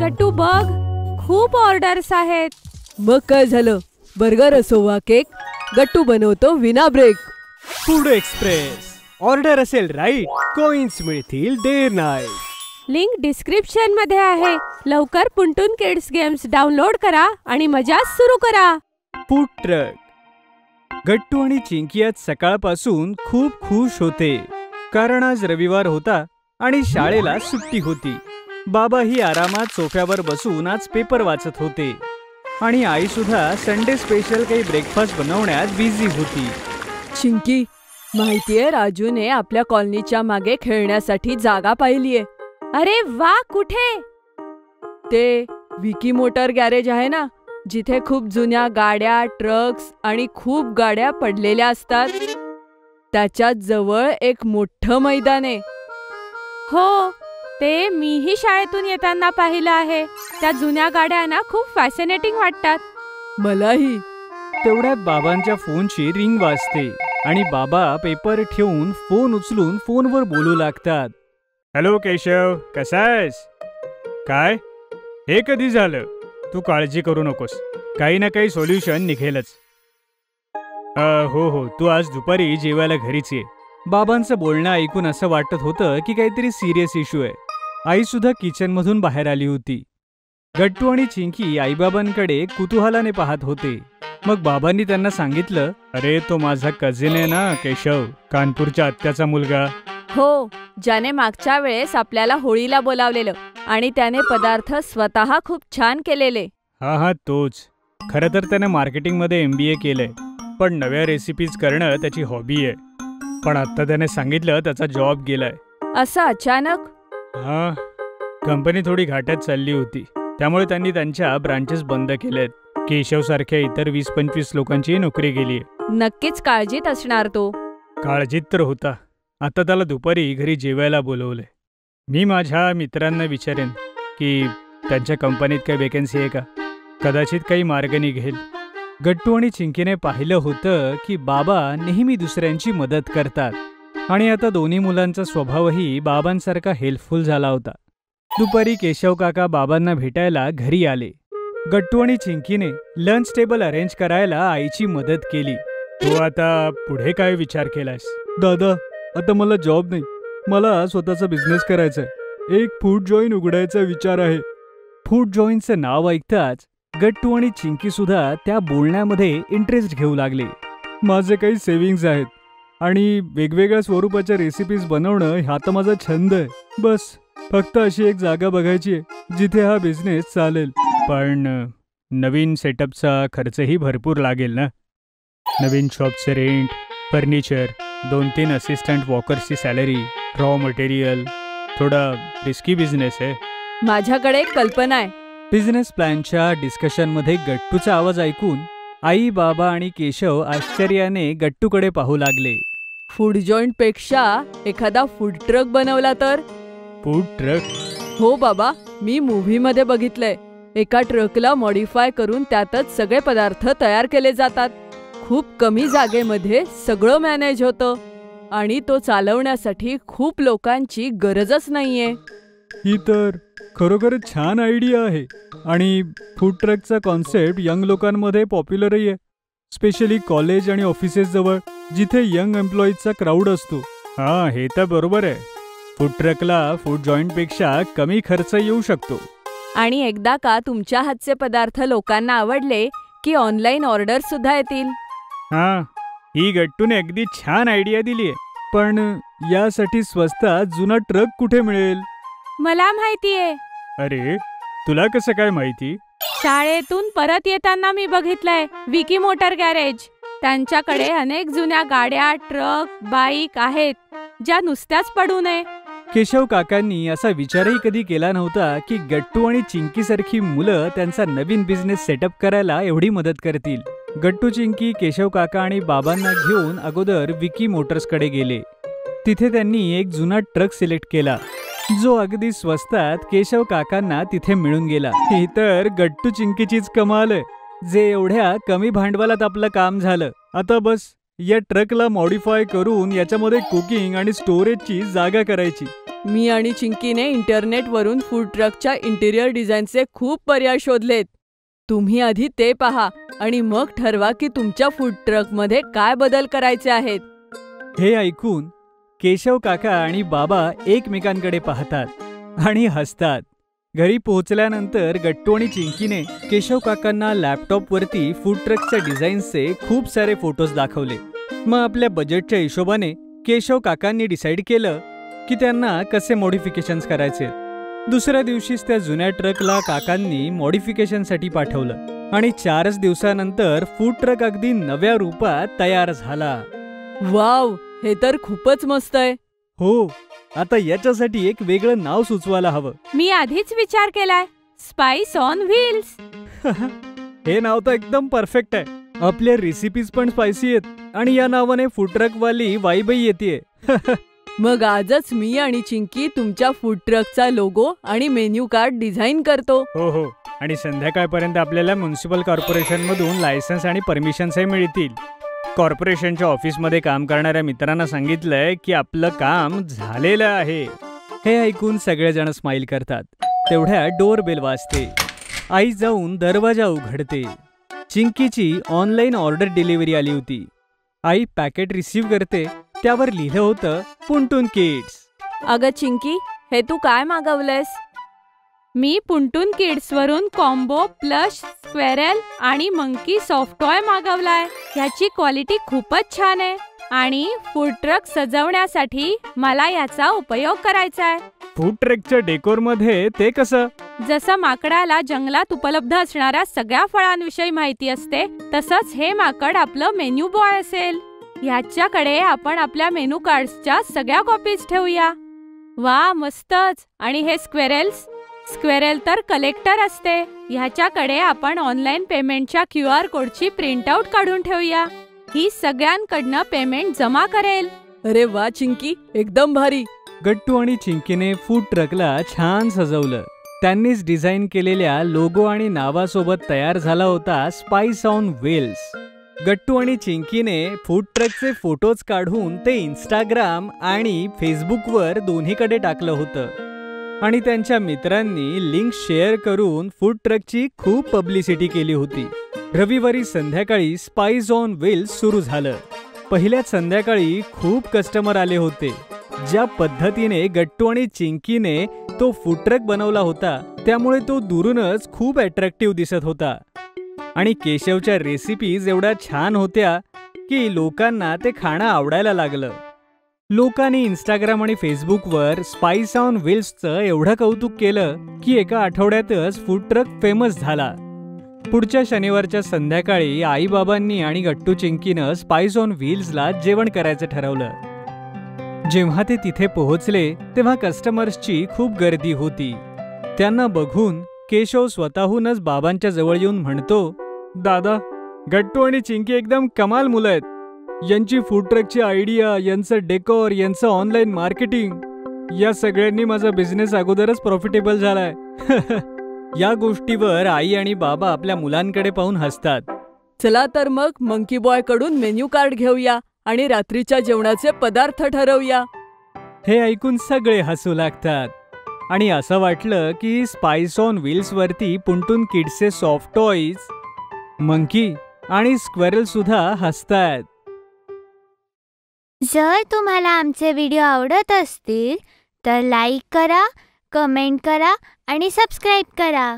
गट्टू बघ, खूप ऑर्डर्स आहेत. मग काय झालं, बर्गर असो वा केक, गट्टू बनवतो विना ब्रेक. Food express. ऑर्डर असेल राईट, कॉइन्स मिळतील देर नाही. लिंक डिस्क्रिप्शन मध्ये आहे. लवकर पुंटून किड्स गेम्स डाउनलोड करा आणि मजा सुरू करा. Food truck. गट्टू आणि चिंकी आज सकाळपासून खूप खुश होते, कारण आज रविवार होता आणि शाळेला सुट्टी होती. बाबाही आरामात सोफ्यावर बसून आज पेपर वाचत होते आणि आई सुद्धा संडे स्पेशल काही ब्रेकफास्ट बनवण्यात बिझी होती. चिंकी, माहितीये राजूने आपल्या कॉलनीच्या मागे खेळण्यासाठी जागा पाहिलीये. अरे वा, कुठे? ते विकी मोटर गॅरेज आहे ना, जिथे खूप जुन्या गाड्या, ट्रक्स आणि खूप गाड्या पडलेल्या असतात. त्याच्याच जवळ एक मोठं मैदान आहे. हो, ते मीही शाळेतून येताना पाहिलं आहे. त्या जुन्या गाड्या ना खूप फॅसिनेटिंग वाटतात. मलाही. तेवढ्यात बाबांच्या फोनची रिंग वाजते आणि बाबा पेपर ठेवून फोन उचलून फोनवर बोलू लागतात. हॅलो केशव, कसा आहेस? काय? हे कधी झालं? तू काळजी करू नकोस, काही ना काही सोल्युशन निघेलच. हो, तू आज दुपारी जेवायला घरीच ये. बाबांचं बोलणं ऐकून असं वाटत होतं की काहीतरी सिरियस इश्यू आहे. आई सुद्धा किचन मधून बाहेर आली होती. गट्टू आणि चिंकी आईबाबांकडे कुतूहलाने पाहत होते. मग बाबांनी त्यांना सांगितलं, अरे तो माझा कझिन आहे ना केशव, कानपूरच्या आत्याचा मुलगा. हो, ज्याने मागच्या वेळेस आपल्याला होळीला बोलावलेलं आणि त्याने पदार्थ स्वतः खूप छान केलेले. हा, तोच. खरं तर त्याने मार्केटिंगमध्ये MBA केलंय, पण नव्या रेसिपीज करणं त्याची हॉबी आहे. पण आता त्याने सांगितलं त्याचा जॉब गेलाय. असं अचानक? हा, कंपनी थोडी घाट्यात चालली होती, त्यामुळे त्यांनी त्यांच्या ब्रांचेस बंद केलेत. केशव सारख्या इतर 20-25 लोकांची नोकरी गेलीय. नक्कीच काळजीत असणार तो. काळजीत तर होता. आता त्याला दुपारी घरी जेवायला बोलवलंय. मी माझ्या मित्रांना विचारेन की त्यांच्या कंपनीत काही वेकेन्सी आहे का, कदाचित काही मार्ग निघेल. गट्टू आणि चिंकीने पाहिलं होतं की बाबा नेहमी दुसऱ्यांची मदत करतात आणि आता दोन्ही मुलांचा स्वभावही बाबांसारखा हेल्पफुल झाला होता. दुपारी केशव काका बाबांना भेटायला घरी आले. गट्टू आणि चिंकीने लंच टेबल अरेंज करायला आईची मदत केली. तू आता पुढे काय विचार केलास? दादा, आता मला जॉब नाही, मला स्वतःचा बिझनेस करायचा आहे. एक फूड जॉईन उघडायचा विचार आहे. फूड जॉईनचं नाव ऐकताच गट्टू आणि चिंकी सुद्धा त्या बोलण्यामध्ये इंटरेस्ट घेऊ लागले. माझे काही सेव्हिंग्ज आहेत आणि वेगवेगळ्या स्वरूपाच्या रेसिपीज बनवणं हा तर माझा छंद आहे. बस फक्त अशी एक जागा बघायची आहे जिथे हा बिझनेस चालेल. पण नवीन सेटअपचा खर्चही भरपूर लागेल ना. नवीन शॉपचे रेंट, फर्निचर, 2-3 असिस्टंट वॉकर्सची सॅलरी, रॉ मटेरियल. थोडा रिस्की बिझनेस आहे. माझ्याकडे एक कल्पना आहे. बिझनेस प्लॅनच्या डिस्कशनमध्ये गट्टूचा आवाज ऐकून आई, बाबा आणि केशव आश्चर्याने गट्टूकडे पाहू लागले. फूड जॉईंट पेक्षा एखादा फूड ट्रक बनवला तर? Food truck? हो बाबा, मी मूव्हीमध्ये बघितलंय. एका ट्रकला मॉडिफाय करून त्यातच सगळे पदार्थ तयार केले जातात. खूप कमी जागेमध्ये सगळं मॅनेज होतं आणि तो चालवण्यासाठी खूप लोकांची गरजच नाहीये. ही तर खरोखरच छान आयडिया आहे आणि फूड ट्रकचा कॉन्सेप्ट यंग लोकांमध्ये पॉप्युलरही आहे, स्पेशली कॉलेज आणि ऑफिसेस जवळ जिथे यंग एम्प्लॉईजचा क्राऊड असतो. हा, हे तर बरोबर आहे. फूड ट्रकला फूड जॉईंट पेक्षा कमी खर्च येऊ शकतो. आणि एकदा का तुमच्या हातचे पदार्थ लोकांना आवडले की ऑनलाईन ऑर्डर सुद्धा येतील. हा, ही गट्टूने अगदी छान आयडिया दिलीये. पण यासाठी स्वस्तात जुना ट्रक कुठे मिळेल? मला माहितीये. अरे, तुला कसं काय माहिती? शाळेतून परत येताना मी बघितलंय विकी मोटर गॅरेज. त्यांच्याकडे अनेक जुन्या गाड्या, ट्रक, बाईक आहेत ज्या नुसत्याच पडू नये. केशव काकांनी असा विचारही कधी केला नव्हता की गट्टू आणि चिंकी सारखी मुलं त्यांचा नवीन बिझनेस सेटअप करायला एवढी मदत करतील. गट्टू, चिंकी केशव काका आणि बाबांना घेऊन अगोदर विकी मोटर्सकडे गेले. तिथे त्यांनी एक जुना ट्रक सिलेक्ट केला जो अगदी स्वस्तात केशव काकांना तिथे मिळून गेला. ही तर गट्टू चिंकीचीच कमाल आहे, जे एवढ्या कमी भांडवलात आपलं काम झालं. आता बस या ट्रकला मॉडिफाय करून याच्यामध्ये कुकिंग आणि स्टोरेजची जागा करायची मी आणि चिंकीने इंटरनेटवरून फूड ट्रकच्या इंटिरियर डिझाईनचे खूप पर्याय शोधलेत. तुम्ही आधी ते पहा आणि मग ठरवा की तुमच्या फूड ट्रकमध्ये काय बदल करायचे आहेत. हे ऐकून केशव काका आणि बाबा एकमेकांकडे पाहतात आणि हसतात. घरी पोहोचल्यानंतर गट्टू आणि चिंकीने केशव काकांना लॅपटॉपवरती फूड ट्रकच्या डिझाईन्सचे खूप सारे फोटोज दाखवले. मग आपल्या बजेटच्या हिशोबाने केशव काकांनी डिसाईड केलं की त्यांना कसे मॉडिफिकेशन्स करायचे. दुसऱ्या दिवशीच त्या जुन्या ट्रकला काकांनी मॉडिफिकेशनसाठी पाठवलं आणि 4च दिवसानंतर फूड ट्रक अगदी नव्या रूपात तयार झाला. वाव, हे तर खूपच मस्त आहे. हो, आता याच्यासाठी एक वेगळं नाव सुचवायला हवं. मी आधीच विचार केलाय, स्पाइस ऑन व्हील्स. हे नाव तर एकदम परफेक्ट आहे. आपल्या रेसिपीज पण स्पायसी आहेत आणि या नावाने फूड ट्रक वाली वाईबही येते. मग आजच मी आणि चिंकी तुमच्या फूड ट्रकचा लोगो आणि मेन्यू कार्ड डिझाईन करतो. हो, आणि संध्याकाळपर्यंत आपल्याला म्युन्सिपल कॉर्पोरेशन मधून लायसन्स आणि परमिशन्सही मिळतील. कॉर्पोरेशनच्या ऑफिसमध्ये काम करणाऱ्या मित्रांना सांगितलंय की आपलं काम झालेलं आहे. हे ऐकून सगळेजण स्माइल करतात. तेवढ्या डोरबेल वाजते. आई जाऊन दरवाजा उघडते. चिंकीची ऑनलाईन ऑर्डर डिलिव्हरी आली होती. आई पॅकेट रिसीव्ह करते. त्यावर लिहिलं होतं पुंटून किड्स. अगं चिंकी, हे तू काय मागवलंयस? मी पुंटून किड्सवरून कॉम्बो प्लस स्क्वेरेल आणि मंकी सॉफ्ट टॉय मागवलाय. ह्याची क्वालिटी खूपच छान आहे आणि फूड ट्रक सजवण्यासाठी मला याचा उपयोग करायचा आहे. फूड ट्रकच्या डेकोरमध्ये ते कसं? जसं माकडाला जंगलात उपलब्ध असणाऱ्या सगळ्या फळांविषयी माहिती असते, तसंच हे माकड आपलं मेन्यू बॉय असेल. ह्याच्याकडे आपण आपल्या मेनू कार्ड्सच्या सगळ्या कॉपीज ठेवूया. वा, मस्तच. आणि हे स्क्वेरेल तर कलेक्टर असते. ह्याच्याकडे आपण ऑनलाईन पेमेंटच्या QR कोडची प्रिंटआउट काढून ठेवूया. ही सगळ्यांकडनं पेमेंट जमा करेल. अरे वा चिंकी, एकदम भारी. गट्टू आणि चिंकीने फूड ट्रकला छान सजवलं. त्यांनीच डिझाईन केलेल्या लोगो आणि नावासोबत तयार झाला होता स्पाइस ऑन व्हील्स. गट्टू आणि चिंकीने फूड ट्रकचे फोटोज काढून ते इंस्टाग्राम आणि फेसबुकवर दोन्हीकडे टाकलं होतं आणि त्यांच्या मित्रांनी लिंक शेअर करून फूड ट्रकची खूप पब्लिसिटी केली होती. रविवारी संध्याकाळी स्पाइस ऑन व्हील्स सुरू झालं. पहिल्याच संध्याकाळी खूप कस्टमर आले होते. ज्या पद्धतीने गट्टू आणि चिंकीने तो फूड ट्रक बनवला होता त्यामुळे तो दुरूनच खूप अट्रॅक्टिव्ह दिसत होता आणि केशवच्या रेसिपीज एवढ्या छान होत्या की लोकांना ते खाणं आवडायला लागलं. लोकांनी इंस्टाग्राम आणि फेसबुकवर स्पाइस ऑन व्हील्सचं एवढं कौतुक केलं की एका आठवड्यातच फूड ट्रक फेमस झाला. पुढच्या शनिवारच्या संध्याकाळी आईबाबांनी आणि गट्टू चिंकीनं स्पाइस ऑन व्हील्सला जेवण करायचं ठरवलं. जेव्हा ते तिथे पोहोचले तेव्हा कस्टमर्सची खूप गर्दी होती. त्यांना बघून केशव स्वतःहूनच बाबांच्या जवळ येऊन म्हणतो, दादा, गट्टू आणि चिंकी एकदम कमाल मुलं आहेत. यांची फूड ट्रकची आयडिया, यांचं डेकोर, यांचं ऑनलाईन मार्केटिंग या सगळ्यांनी माझा बिझनेस अगोदरच प्रॉफिटेबल झालाय. या गोष्टीवर आई आणि बाबा आपल्या मुलांकडे पाहून हसतात. चला तर मग मंकी बॉय कडून मेन्यू कार्ड घेऊया आणि रात्रीच्या जेवणाचे पदार्थ ठरवूया. हे ऐकून सगळे हसू लागतात आणि असं वाटलं की स्पाइस ऑन व्हील्स वरती पुंटून किड्सचे सॉफ्ट टॉयज, मंकी आणि स्क्वेरल सुद्धा हसतायत. जर तुम्हाला आमचे व्हिडिओ आवडत असतील तर लाईक करा, कमेंट करा आणि सबस्क्राईब करा.